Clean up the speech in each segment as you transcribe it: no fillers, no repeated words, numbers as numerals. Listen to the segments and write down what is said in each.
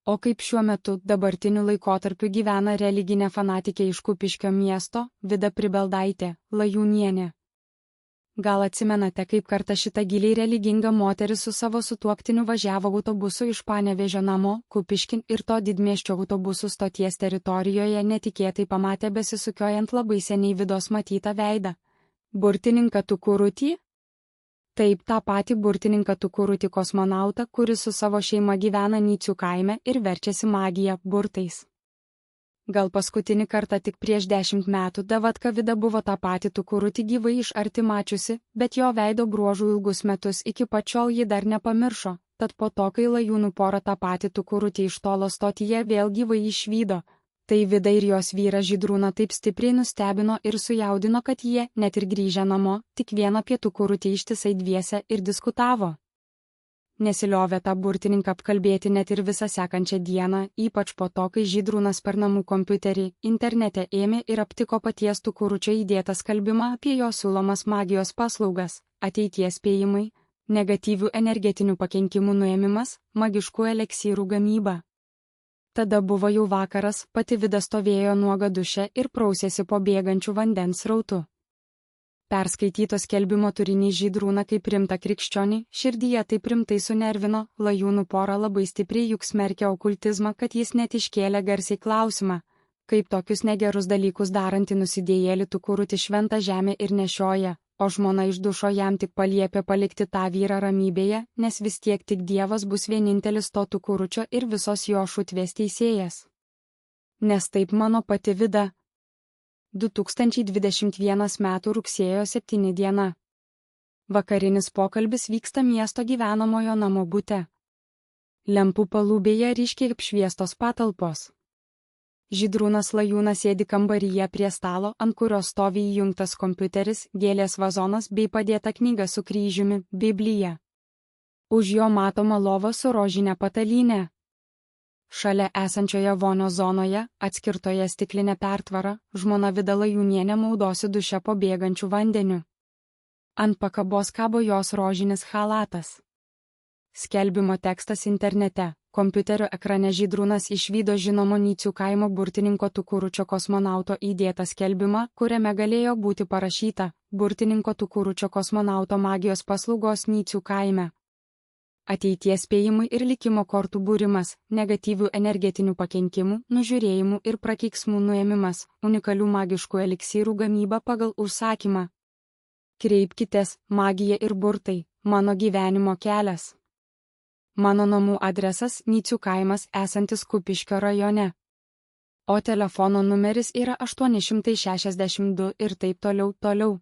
O kaip šiuo metu dabartiniu laikotarpiu gyvena religinė fanatikė iš Kupiškio miesto, Vida Pribeldaitė Lajūnienė. Gal atsimenate, kaip kartą šita giliai religinga moteris su savo sutuoktiniu važiavo autobusu iš Panevėžio namo, Kupiškin, ir to didmiesčio autobusų stoties teritorijoje netikėtai pamatė besisukiojant labai seniai Vidos matytą veidą. Burtininką Tukurutį? Taip, tą patį burtininką Tukurutį kosmonautą, kuris su savo šeima gyvena Nycių kaime ir verčiasi magija burtais. Gal paskutinį kartą tik prieš 10 metų Davatka Vida buvo tą patį Tukurutį gyvai iš arti mačiusi, bet jo veido bruožų ilgus metus iki pačiol ji dar nepamiršo, tad po to, kai Lajūnų pora tą patį Tukurutį iš tolo stotyje vėl gyvai išvydo, tai Vida ir jos vyras Žydrūną taip stipriai nustebino ir sujaudino, kad jie, net ir grįžę namo, tik vieną apie Tukurutį ištisai dviese ir diskutavo. Nesiliovė tą burtininką apkalbėti net ir visą sekančią dieną, ypač po to, kai Žydrūnas per namų kompiuterį internete ėmė ir aptiko paties Tukuručio įdėtą skelbimą apie jo siūlomas magijos paslaugas, ateities spėjimai, negatyvių energetinių pakenkimų nuėmimas, magiškų eliksyrų gamyba. Tada buvo jau vakaras, pati Vida stovėjo nuoga duše ir prausėsi po bėgančių vandens srautų. Perskaityto skelbimo turinys Žydrūną kaip rimtą krikščionį, širdyje taip rimtai sunervino, Lajūnų pora labai stipriai juk smerkė okultizmą, kad jis net iškėlė garsiai klausimą, kaip tokius negerus dalykus darantį nusidėjėlį Tukurutį šventą žemę ir nešioja, o žmona iš dušo jam tik paliepė palikti tą vyrą ramybėje, nes vis tiek tik Dievas bus vienintelis to Tukuručio ir visos jo šutvės teisėjas. Nes taip mano pati Vida. 2021 m. rugsėjo 7 diena. Vakarinis pokalbis vyksta miesto gyvenamojo namo bute. Lempų palubėje ryškiai apšviestos patalpos. Žydrūnas Lajūnas sėdi kambaryje prie stalo, ant kurio stovi įjungtas kompiuteris, gėlės vazonas bei padėta knyga su kryžiumi, Biblija. Už jo matoma lova su rožinė patalynė. Šalia esančioje vonios zonoje, atskirtoje stiklinė pertvara, žmona Vida Lajūnienė maudosi duše po bėgančių vandeniu. Ant pakabos kabo jos rožinis chalatas. Skelbimo tekstas internete. Kompiuterio ekrane Žydrūnas išvydo žinomo Nycių kaimo burtininko Tukuručio kosmonauto įdėtą skelbimą, kuriame galėjo būti parašyta: burtininko Tukuručio kosmonauto magijos paslaugos Nycių kaime. Ateities spėjimai ir likimo kortų būrimas, negatyvių energetinių pakenkimų, nužiūrėjimų ir prakeiksmų nuėmimas, unikalių magiškų eliksyrų gamyba pagal užsakymą. Kreipkitės, magija ir burtai, mano gyvenimo kelias. Mano namų adresas Nycių kaimas esantis Kupiškio rajone. O telefono numeris yra 862 ir taip toliau.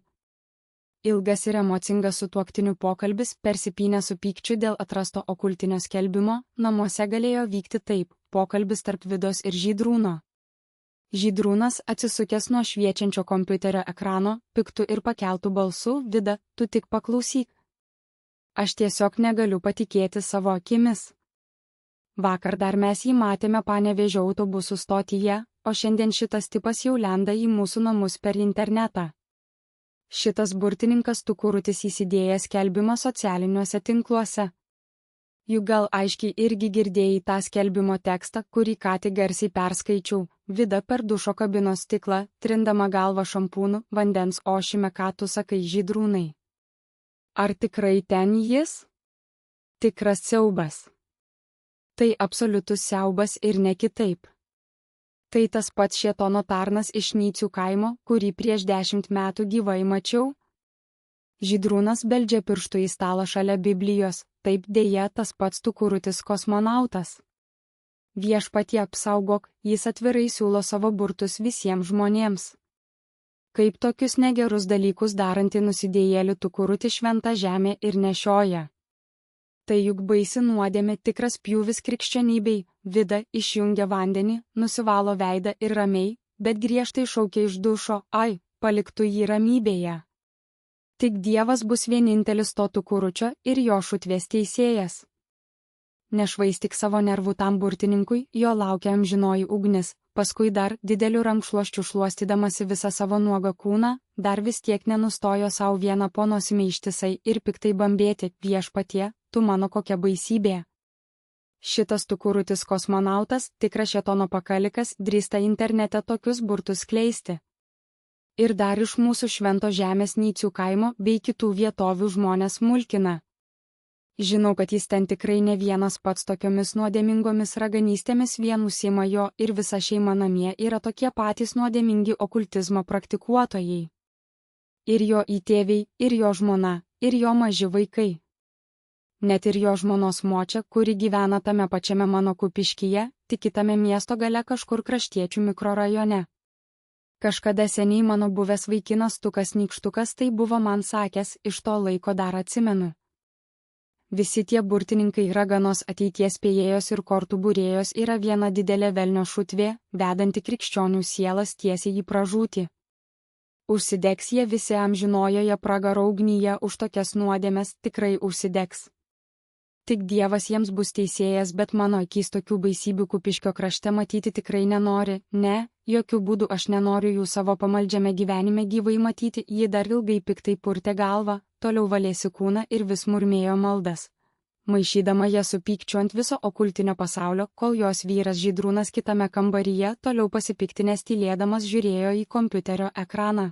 Ilgas ir emocingas sutuoktinių pokalbis, persipynę su pykčiu dėl atrasto okultinio skelbimo, namuose galėjo vykti taip: pokalbis tarp Vidos ir Žydrūno. Žydrūnas, atsisukęs nuo šviečiančio kompiuterio ekrano, piktu ir pakeltu balsu: Vida, tu tik paklausyk. Aš tiesiog negaliu patikėti savo akimis. Vakar dar mes jį matėme Panevėžio autobusų stotyje, o šiandien šitas tipas jau lenda į mūsų namus per internetą. Šitas burtininkas Tukurutis įsidėjęs skelbimą socialiniuose tinkluose. Juk gal aiškiai irgi girdėjai tą skelbimo tekstą, kurį ką tik garsiai perskaičiau. Vida per dušo kabinos stiklą, trindama galvą šampūnu, vandens ošime, ką tu sakai, Žydrūnai. Ar tikrai ten jis? Tikras siaubas. Tai absoliutus siaubas ir ne kitaip. Tai tas pats šėtono tarnas iš Nycių kaimo, kurį prieš 10 metų gyvai mačiau. Žydrūnas beldžia pirštu į stalą šalia Biblijos, taip dėja tas pats Tukurutis kosmonautas. Viešpatie apsaugok, jis atvirai siūlo savo burtus visiems žmonėms. Kaip tokius negerus dalykus darantį nusidėjėlį Tukurutį šventą žemę ir nešioja. Tai juk baisi nuodėmė, tikras pjūvis krikščionybei. Vida išjungia vandenį, nusivalo veidą ir ramiai, bet griežtai šaukia iš dušo: ai, paliktų jį ramybėje. Tik Dievas bus vienintelis to Tukuručio ir jo šutvės teisėjas. Nešvaistyk savo nervų tam burtininkui, jo laukia amžinoji ugnis. Paskui dar, dideliu rankšluosčiu šluostydamasi visą savo nuogą kūną, dar vis tiek nenustojo savo vieną po nosimi ištisai ir piktai bambėti: viešpatie, tu mano kokia baisybė. Šitas tukurutis kosmonautas, tikras šėtono pakalikas, drįsta internete tokius burtus skleisti. Ir dar iš mūsų švento žemės Nycių kaimo bei kitų vietovių žmonės mulkina. Žinau, kad jis ten tikrai ne vienas pats tokiomis nuodėmingomis raganystėmis vien užsiima, jo ir visa šeima namie yra tokie patys nuodėmingi okultizmo praktikuotojai. Ir jo įtėviai, ir jo žmona, ir jo maži vaikai. Net ir jo žmonos močia, kuri gyvena tame pačiame mano kupiškyje, tik kitame miesto gale kažkur kraštiečių mikrorajone. Kažkada seniai mano buvęs vaikinas Tukas Nykštukas tai buvo man sakęs, iš to laiko dar atsimenu. Visi tie burtininkai raganos ateities spėjėjos ir kortų būrėjos yra viena didelė velnio šutvė, vedanti krikščionių sielas tiesiai į pražūtį. Užsidegs jie visi amžinojoje pragaro ugnyje už tokias nuodėmes, tikrai užsidegs. Tik Dievas jiems bus teisėjas, bet mano akys tokių baisybių Kupiškio krašte matyti tikrai nenori, ne, jokių būdų aš nenoriu jų savo pamaldžiame gyvenime gyvai matyti, ji dar ilgai piktai purtė galvą, toliau valėsi kūną ir vis murmėjo maldas. Maišydama ją su pykčiu ant viso okultinio pasaulio, kol jos vyras Žydrūnas kitame kambaryje toliau pasipiktinęs tylėdamas žiūrėjo į kompiuterio ekraną.